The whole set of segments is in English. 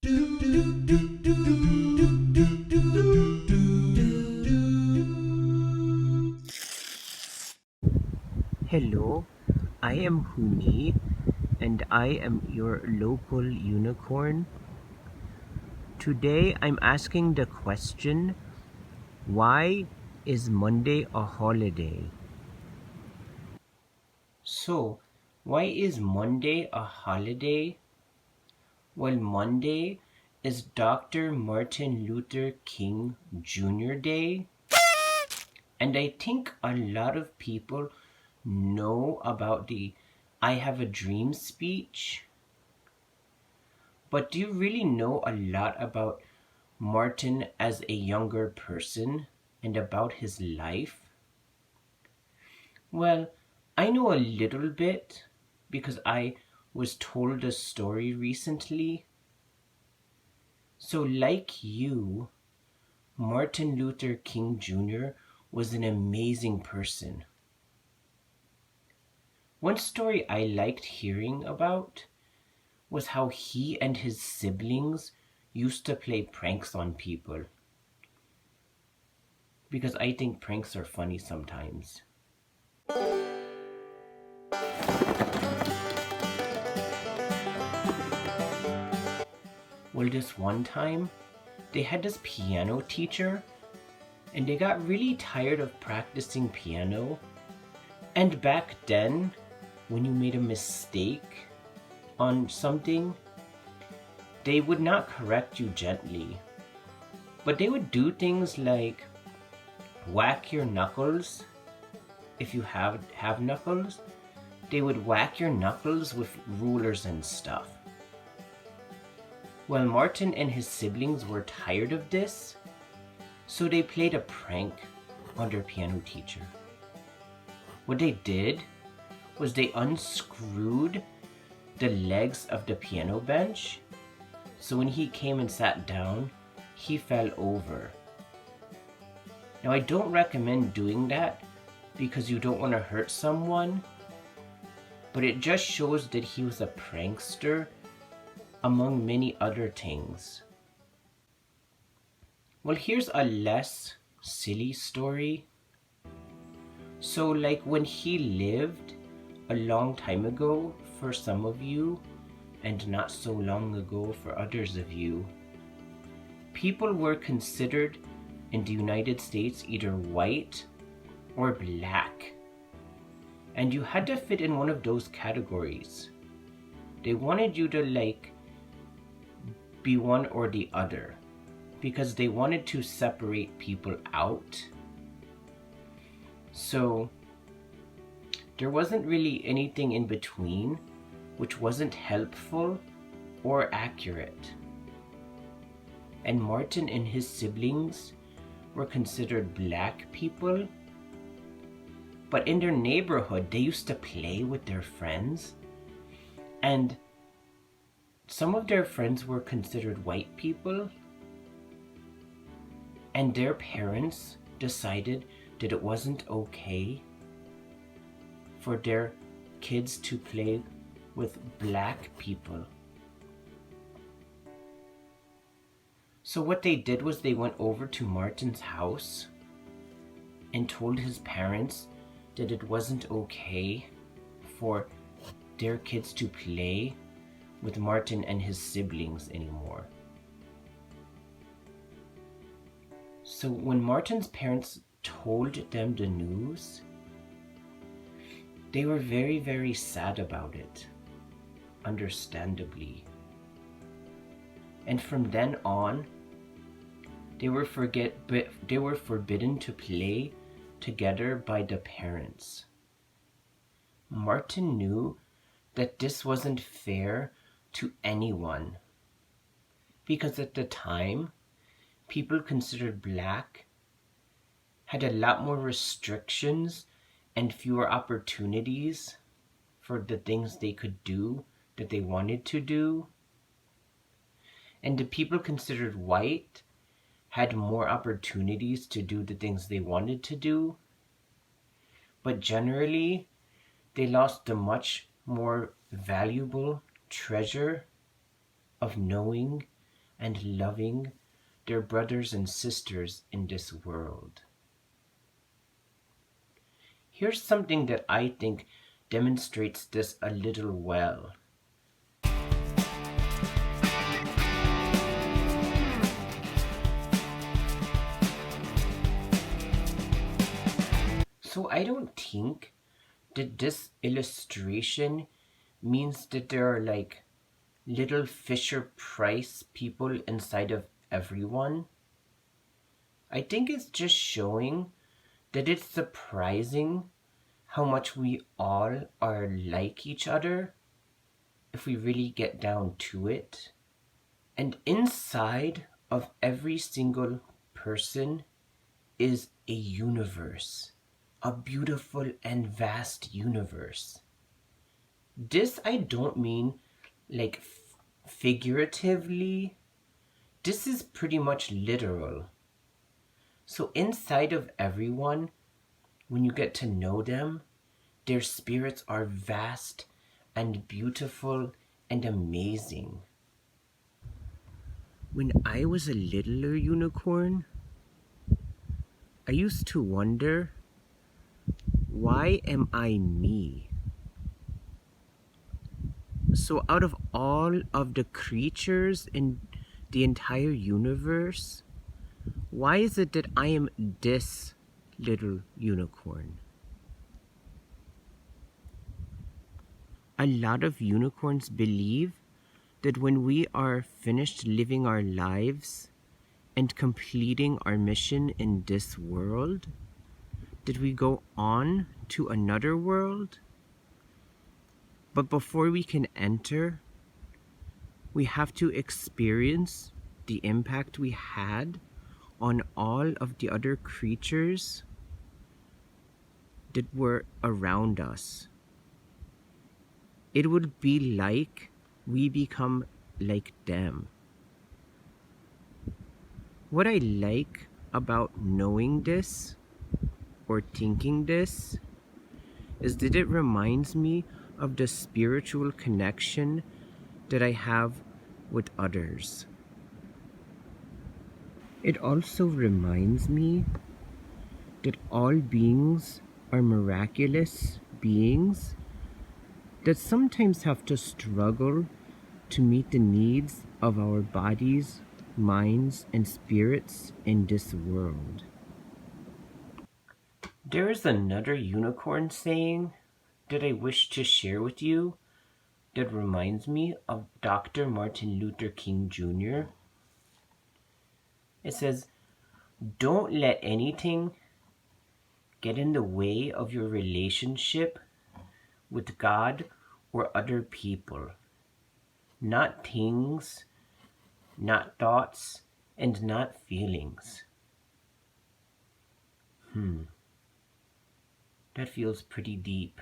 Hello, I am Huni and I am your local unicorn. Today I'm asking the question, why is Monday a holiday? So, why is Monday a holiday? Well, Monday is Dr. Martin Luther King Jr. Day, and I think a lot of people know about the I Have a Dream speech. But do you really know a lot about Martin as a younger person and about his life? Well, I know a little bit because I was told a story recently. So, like you, Martin Luther King Jr. was an amazing person. One story I liked hearing about was how he and his siblings used to play pranks on people. Because I think pranks are funny sometimes. Well, this one time, they had this piano teacher, and they got really tired of practicing piano. And back then, when you made a mistake on something, they would not correct you gently, but they would do things like whack your knuckles. If you have knuckles, they would whack your knuckles with rulers and stuff. Well, Martin and his siblings were tired of this, so they played a prank on their piano teacher. What they did was they unscrewed the legs of the piano bench, so when he came and sat down, he fell over. Now, I don't recommend doing that because you don't want to hurt someone, but it just shows that he was a prankster among many other things. Well, here's a less silly story. So, like when he lived a long time ago for some of you, and not so long ago for others of you, people were considered in the United States either white or black. And you had to fit in one of those categories. They wanted you to be one or the other because they wanted to separate people out. So there wasn't really anything in between, which wasn't helpful or accurate. And Martin and his siblings were considered black people, but in their neighborhood they used to play with their friends, and some of their friends were considered white people, and their parents decided that it wasn't okay for their kids to play with black people. So what they did was they went over to Martin's house and told his parents that it wasn't okay for their kids to play with Martin and his siblings anymore. So when Martin's parents told them the news, they were very, very sad about it, understandably. And from then on, they were forbidden to play together by the parents. Martin knew that this wasn't fair to anyone, because at the time, people considered black had a lot more restrictions and fewer opportunities for the things they could do that they wanted to do. And the people considered white had more opportunities to do the things they wanted to do. But generally, they lost the much more valuable treasure of knowing and loving their brothers and sisters in this world. Here's something that I think demonstrates this a little well. So I don't think that this illustration means that there are like little Fisher Price people inside of everyone. I think it's just showing that it's surprising how much we all are like each other if we really get down to it. And inside of every single person is a universe, a beautiful and vast universe. This I don't mean like figuratively, this is pretty much literal. So inside of everyone, when you get to know them, their spirits are vast and beautiful and amazing. When I was a littler unicorn, I used to wonder, why am I me? So out of all of the creatures in the entire universe, why is it that I am this little unicorn? A lot of unicorns believe that when we are finished living our lives and completing our mission in this world, that we go on to another world. But before we can enter, we have to experience the impact we had on all of the other creatures that were around us. It would be like we become like them. What I like about knowing this or thinking this is that it reminds me of the spiritual connection that I have with others. It also reminds me that all beings are miraculous beings that sometimes have to struggle to meet the needs of our bodies, minds, and spirits in this world. There is another unicorn saying that I wish to share with you that reminds me of Dr. Martin Luther King Jr. It says, "Don't let anything get in the way of your relationship with God or other people. Not things, not thoughts, and not feelings." That feels pretty deep.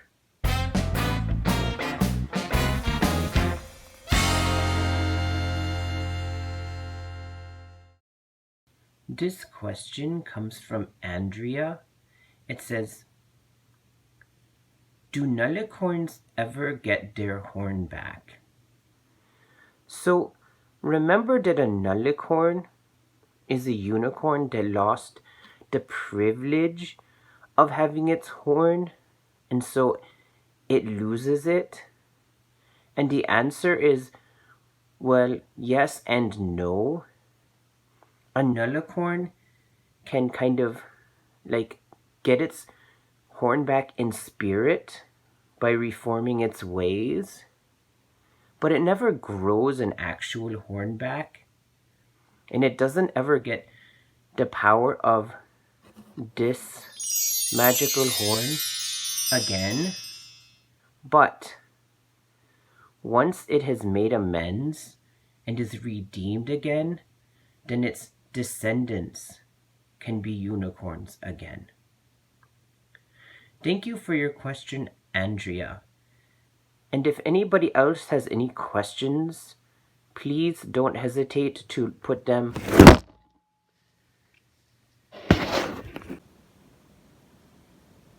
This question comes from Andrea. It says, "Do nullicorns ever get their horn back?" So remember that a nullicorn is a unicorn that lost the privilege of having its horn, and so it loses it? And the answer is, well, yes and no. A nullicorn can kind of like get its horn back in spirit by reforming its ways, but it never grows an actual horn back, and it doesn't ever get the power of this magical horn again. But once it has made amends and is redeemed again, then its descendants can be unicorns again. Thank you for your question, Andrea. And if anybody else has any questions, please don't hesitate to put them.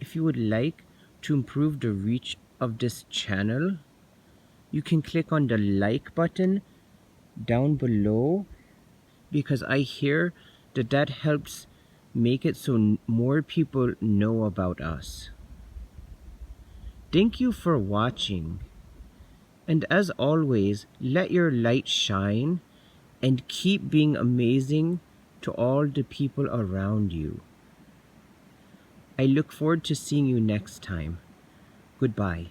If you would like to improve the reach of this channel, you can click on the like button down below because I hear that that helps make it so more people know about us. Thank you for watching. And as always, let your light shine and keep being amazing to all the people around you. I look forward to seeing you next time. Goodbye.